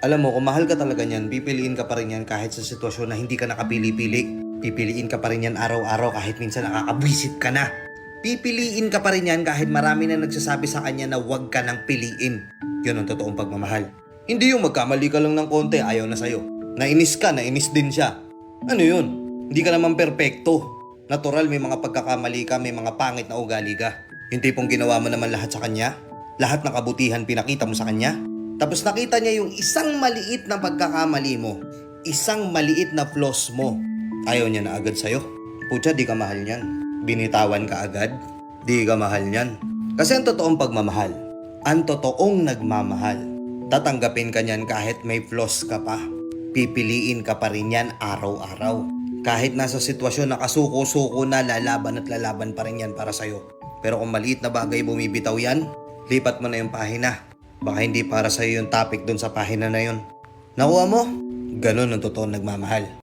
Alam mo, kung mahal ka talaga niyan, pipiliin ka pa rin yan kahit sa sitwasyon na hindi ka nakapili-pili. Pipiliin ka pa rin yan araw-araw kahit minsan nakakabwisit ka na. Pipiliin ka pa rin yan kahit marami na nagsasabi sa kanya na huwag ka nang piliin. Yun ang totoong pagmamahal. Hindi yung magkamali ka lang ng konti, ayaw na sa'yo. Nainis ka, nainis din siya. Ano yun? Hindi ka naman perpekto. Natural, may mga pagkakamali ka, may mga pangit na ugali ka. Yung tipong ginawa mo naman lahat sa kanya, lahat ng kabutihan pinakita mo sa kanya. Tapos nakita niya yung isang maliit na pagkakamali mo, isang maliit na flaws mo. Ayaw niya na agad sa'yo. Putya, di ka mahal niyan. Binitawan ka agad, di ka mahal niyan. Kasi ang totoong pagmamahal, ang totoong nagmamahal, tatanggapin ka niyan kahit may flaws ka pa. Pipiliin ka pa rin yan araw-araw. Kahit nasa sitwasyon na kasuko-suko na, lalaban at lalaban pa rin yan para sa'yo. Pero kung maliit na bagay bumibitaw yan, lipat mo na yung pahina. Baka hindi para sa'yo yung topic dun sa pahina na yun. Nakuha mo? Ganun ang totoong nagmamahal.